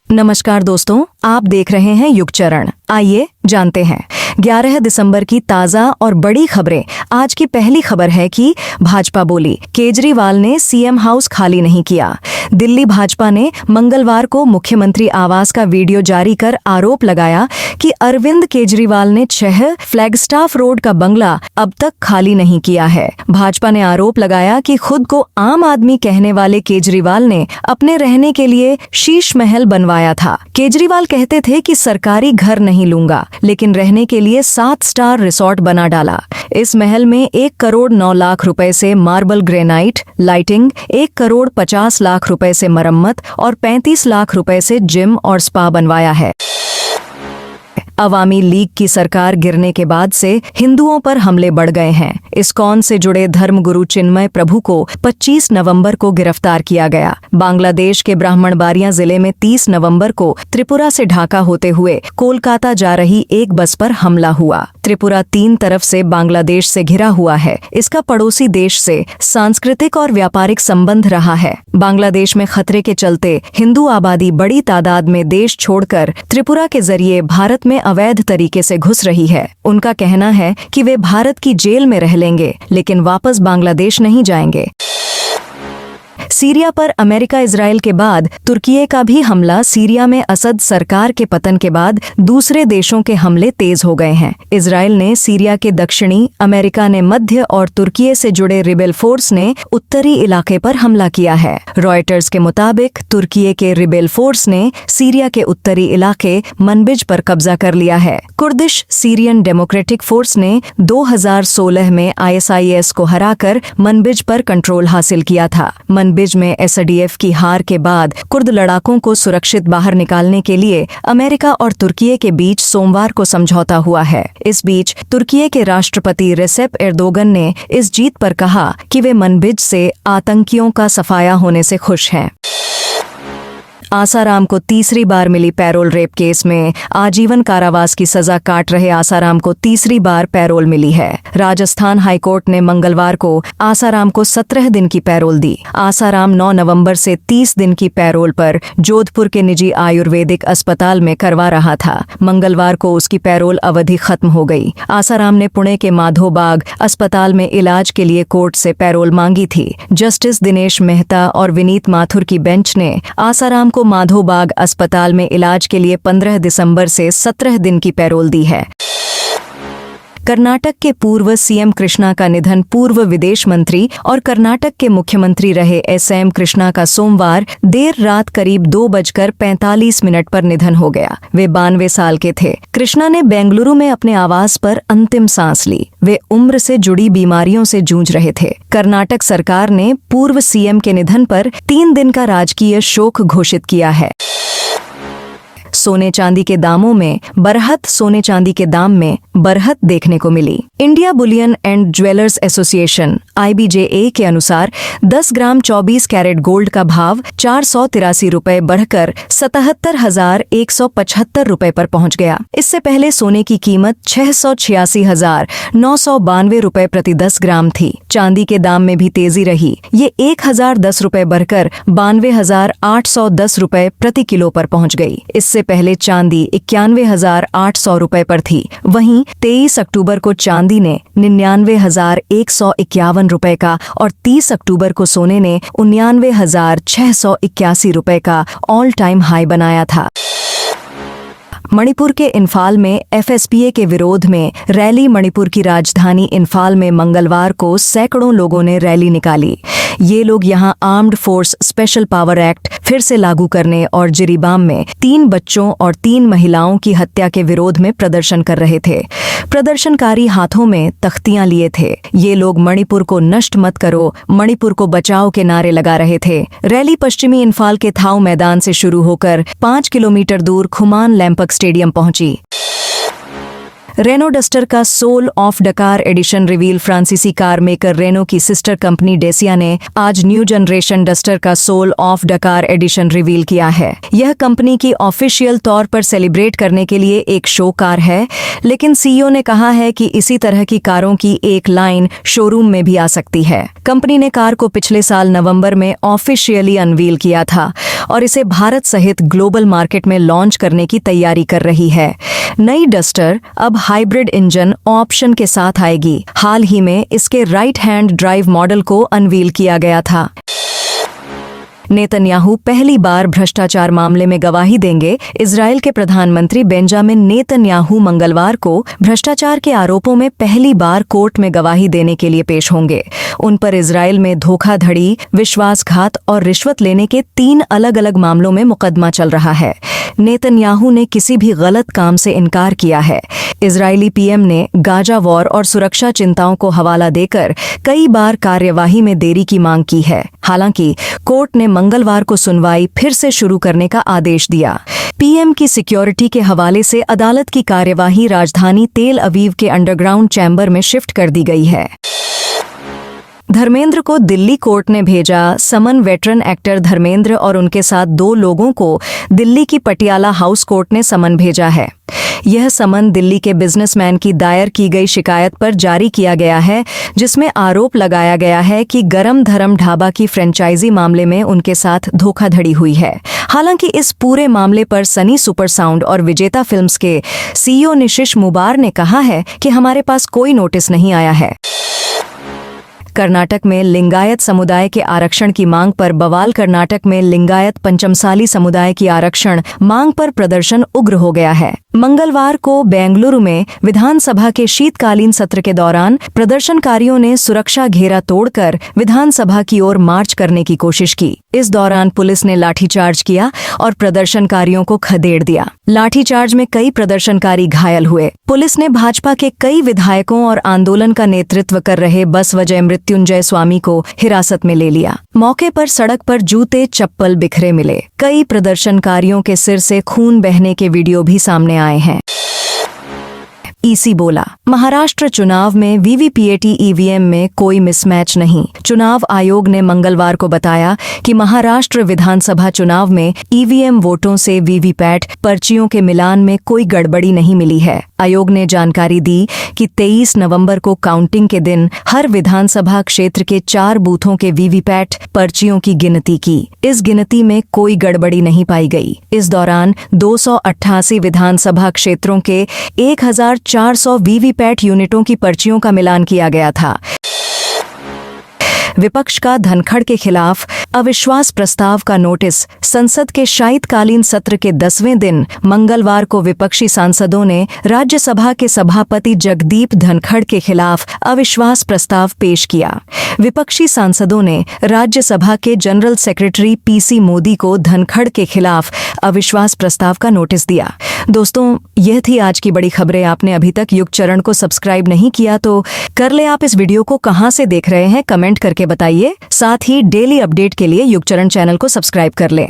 नमस्कार दोस्तों, आप देख रहे हैं युगचरण। आइए जानते हैं 11 दिसंबर की ताजा और बड़ी खबरें। आज की पहली खबर है कि भाजपा बोली, केजरीवाल ने सीएम हाउस खाली नहीं किया। दिल्ली भाजपा ने मंगलवार को मुख्यमंत्री आवास का वीडियो जारी कर आरोप लगाया कि अरविंद केजरीवाल ने 6 फ्लैगस्टाफ रोड का बंगला अब तक खाली नहीं किया है। भाजपा ने आरोप लगाया कि खुद को आम आदमी कहने वाले केजरीवाल ने अपने रहने के लिए शीश महल बनवाया था। केजरीवाल कहते थे कि सरकारी घर नहीं लूंगा, लेकिन रहने के लिए 7 स्टार रिसोर्ट बना डाला। इस महल में 1 करोड़ 9 लाख रुपए से marble granite, lighting, 1 crore 50 lakh रुपए से मरम्मत और 35 लाख रुपए से जिम और स्पा बनवाया है। अवामी लीग की सरकार गिरने के बाद से हिंदुओं पर हमले बढ़ गए हैं। इस्कॉन से जुड़े धर्मगुरु चिन्मय प्रभु को 25 नवंबर को गिरफ्तार किया गया। बांग्लादेश के ब्राह्मणबाड़ियां जिले में 30 नवंबर को त्रिपुरा से ढाका होते हुए कोलकाता जा रही एक बस पर हमला हुआ। त्रिपुरा 3 तरफ से बांग्लादेश से घिरा हुआ है। इसका पड़ोसी देश से सांस्कृतिक और व्यापारिक संबंध रहा है। बांग्लादेश में खतरे के चलते हिंदू आबादी बड़ी तादाद में देश छोड़कर त्रिपुरा के जरिए भारत में अवैध तरीके से घुस रही है। उनका कहना है कि वे भारत की जेल में रह लेंगे, लेकिन वापस बांग्लादेश नहीं जाएंगे। सीरिया पर अमेरिका इजराइल के बाद तुर्की का भी हमला। सीरिया में असद सरकार के पतन के बाद दूसरे देशों के हमले तेज हो गए हैं। इजराइल ने सीरिया के दक्षिणी, अमेरिका ने मध्य और तुर्की से जुड़े रिबेल फोर्स ने उत्तरी इलाके पर हमला किया है। रॉयटर्स के मुताबिक तुर्की के रिबेल फोर्स ने सीरिया के उत्तरी इलाके मनबिज पर कब्जा कर लिया है। कुर्दिश सीरियन डेमोक्रेटिक फोर्स ने 2016 में ISIS को हराकर मनबिज पर कंट्रोल हासिल किया था। मनबिज में SDF की हार के बाद कुर्द लड़ाकों को सुरक्षित बाहर निकालने के लिए अमेरिका और तुर्की के बीच सोमवार को समझौता हुआ है। इस बीच तुर्की के राष्ट्रपति रेसेप एर्दोगन ने इस जीत पर कहा कि वे मनबिज से आतंकियों का सफाया होने से खुश हैं। आसाराम को तीसरी बार मिली पैरोल। रेप केस में आजीवन कारावास की सजा काट रहे आसाराम को तीसरी बार पैरोल मिली है। राजस्थान हाईकोर्ट ने मंगलवार को आसाराम को 17 दिन की पैरोल दी। आसाराम 9 नवंबर से 30 दिन की पैरोल पर जोधपुर के निजी आयुर्वेदिक अस्पताल में करवा रहा था। मंगलवार को उसकी पैरोल अवधि खत्म हो गई। आसाराम ने पुणे के माधोबाग अस्पताल में इलाज के लिए कोर्ट से पैरोल मांगी थी। जस्टिस दिनेश मेहता और विनीत माथुर की बेंच ने आसाराम को माधोबाग अस्पताल में इलाज के लिए 15 दिसंबर से 17 दिन की पैरोल दी है। कर्नाटक के पूर्व सीएम कृष्णा का निधन। पूर्व विदेश मंत्री और कर्नाटक के मुख्यमंत्री रहे SM कृष्णा का सोमवार देर रात करीब 2:45 पर निधन हो गया। वे 92 साल के थे। कृष्णा ने बेंगलुरु में अपने आवास पर अंतिम सांस ली। वे उम्र से जुड़ी बीमारियों से जूझ रहे थे। कर्नाटक सरकार ने पूर्व सीएम के निधन पर 3 दिन का राजकीय शोक घोषित किया है। सोने चांदी के दामों में बरहत। सोने चांदी के दाम में बरहत देखने को मिली। India bullion and jewellers association IBJA के अनुसार 10 ग्राम 24 कैरेट गोल्ड का भाव 483 रुपए बढ़कर 77,175 रुपए पर पहुंच गया। इससे पहले सोने की कीमत 686,992 रुपए प्रति 10 ग्राम थी। चांदी के दाम में भी तेजी रही। ये 1,010 रुपए बढ़कर 92,810 रुपए प्रति किलो पर पहुंच गई। इससे पहले चांदी 91,800 रुपए पर थी। वहीं 23 अक्टूबर को चांदी ने 99,151 रुपए का और 30 अक्टूबर को सोने ने 99,681 रुपए का ऑल टाइम हाई बनाया था। मणिपुर के इम्फाल में FSPA के विरोध में रैली। मणिपुर की राजधानी इम्फाल में मंगलवार को सैकड़ों लोगों ने रैली निकाली। ये लोग यहां armed force special power act फिर से लागू करने और जिरीबाम में 3 बच्चों और 3 महिलाओं की हत्या के विरोध में प्रदर्शन कर रहे थे। प्रदर्शनकारी हाथों में तख्तियां लिए थे। ये लोग मणिपुर को नष्ट मत करो, मणिपुर को बचाओ के नारे लगा रहे थे। रैली पश्चिमी इम्फाल के थाऊ मैदान से शुरू होकर 5 किलोमीटर दूर खुमान लैंपक स्टेडियम पहुंची। रेनो डस्टर का सोल ऑफ डकार एडिशन रिवील। फ्रांसीसी कार मेकर रेनो की सिस्टर कंपनी डेसिया ने आज न्यू जनरेशन डस्टर का सोल ऑफ डकार एडिशन रिवील किया है। यह कंपनी की ऑफिशियल तौर पर सेलिब्रेट करने के लिए एक शो कार है, लेकिन सीईओ ने कहा है कि इसी तरह की कारों की एक लाइन शोरूम में भी आ सकती है। कंपनी ने कार को पिछले साल नवंबर में ऑफिशियली अनवील किया था और इसे भारत सहित ग्लोबल मार्केट में लॉन्च करने की तैयारी कर रही है। नई डस्टर अब हाइब्रिड इंजन ऑप्शन के साथ आएगी। हाल ही में इसके राइट हैंड ड्राइव मॉडल को अनवील किया गया था। नेतन्याहू पहली बार भ्रष्टाचार मामले में गवाही देंगे। इजराइल के प्रधानमंत्री बेंजामिन नेतन्याहू मंगलवार को भ्रष्टाचार के आरोपों में पहली बार कोर्ट में गवाही देने के लिए पेश होंगे। उन पर इजराइल में धोखाधड़ी, विश्वासघात और रिश्वत लेने के 3 अलग-अलग मामलों में मुकदमा चल रहा है। नेतन्याहू ने किसी भी गलत काम से इनकार किया है। इजरायली पीएम ने गाजा वॉर और सुरक्षा चिंताओं को हवाला देकर कई बार कार्यवाही में देरी की मांग की है। हालांकि कोर्ट ने मंगलवार को सुनवाई फिर से शुरू करने का आदेश दिया। पीएम की सिक्योरिटी के हवाले से अदालत की कार्यवाही राजधानी तेल अवीव के अंडरग्राउंड चैम्बर में शिफ्ट कर दी गई है। धर्मेंद्र को दिल्ली कोर्ट ने भेजा समन। वेटरन एक्टर धर्मेंद्र और उनके साथ 2 लोगों को दिल्ली की पटियाला हाउस कोर्ट ने समन भेजा है। यह समन दिल्ली के बिजनेसमैन की दायर की गई शिकायत पर जारी किया गया है, जिसमें आरोप लगाया गया है कि गरम धरम ढाबा की फ्रेंचाइजी मामले में उनके साथ धोखाधड़ी हुई है। हालांकि इस पूरे मामले पर सनी सुपर साउंड और विजेता फिल्म्स के सीईओ निशिश मुबार ने कहा है कि हमारे पास कोई नोटिस नहीं आया है। कर्नाटक में लिंगायत समुदाय के आरक्षण की मांग पर बवाल। कर्नाटक में लिंगायत पंचमसाली समुदाय की आरक्षण मांग पर प्रदर्शन उग्र हो गया है। मंगलवार को बेंगलुरु में विधानसभा के शीतकालीन सत्र के दौरान प्रदर्शनकारियों ने सुरक्षा घेरा तोड़कर विधानसभा की ओर मार्च करने की कोशिश की। इस दौरान पुलिस ने लाठीचार्ज किया और प्रदर्शनकारियों को खदेड़ दिया। लाठीचार्ज में कई प्रदर्शनकारी घायल हुए। पुलिस ने भाजपा के कई विधायकों और आंदोलन का नेतृत्व कर रहे बसवजय मृत्युंजय स्वामी को हिरासत में ले लिया। मौके पर सड़क पर जूते चप्पल बिखरे मिले। कई प्रदर्शनकारियों के सिर से खून बहने के वीडियो भी सामने आए हैं। ईसी बोला, महाराष्ट्र चुनाव में वीवीपीएटी ईवीएम में कोई मिसमैच नहीं। चुनाव आयोग ने मंगलवार को बताया कि महाराष्ट्र विधानसभा चुनाव में ईवीएम वोटों से वीवीपैट पर्चियों के मिलान में कोई गड़बड़ी नहीं मिली है। आयोग ने जानकारी दी कि 23 नवंबर को काउंटिंग के दिन हर विधानसभा क्षेत्र के 4 बूथों के वीवीपैट पर्चियों की गिनती की। इस गिनती में कोई गड़बड़ी नहीं पाई गई। इस दौरान 288 विधानसभा क्षेत्रों के 1400 वीवीपैट यूनिटों की पर्चियों का मिलान किया गया था। विपक्ष का धनखड़ के खिलाफ अविश्वास प्रस्ताव का नोटिस। संसद के शीतकालीन सत्र के 10वें दिन मंगलवार को विपक्षी सांसदों ने राज्यसभा के सभापति जगदीप धनखड़ के खिलाफ अविश्वास प्रस्ताव पेश किया। विपक्षी सांसदों ने राज्यसभा के जनरल सेक्रेटरी पीसी मोदी को धनखड़ के खिलाफ अविश्वास प्रस्ताव का नोटिस दिया। दोस्तों, यह थी आज की बड़ी खबरें। आपने अभी तक युग चरण को सब्सक्राइब नहीं किया तो कर ले। आप इस वीडियो को कहां से देख रहे हैं कमेंट करके बताइए। साथ ही डेली अपडेट के लिए युग चरण चैनल को सब्सक्राइब कर लें।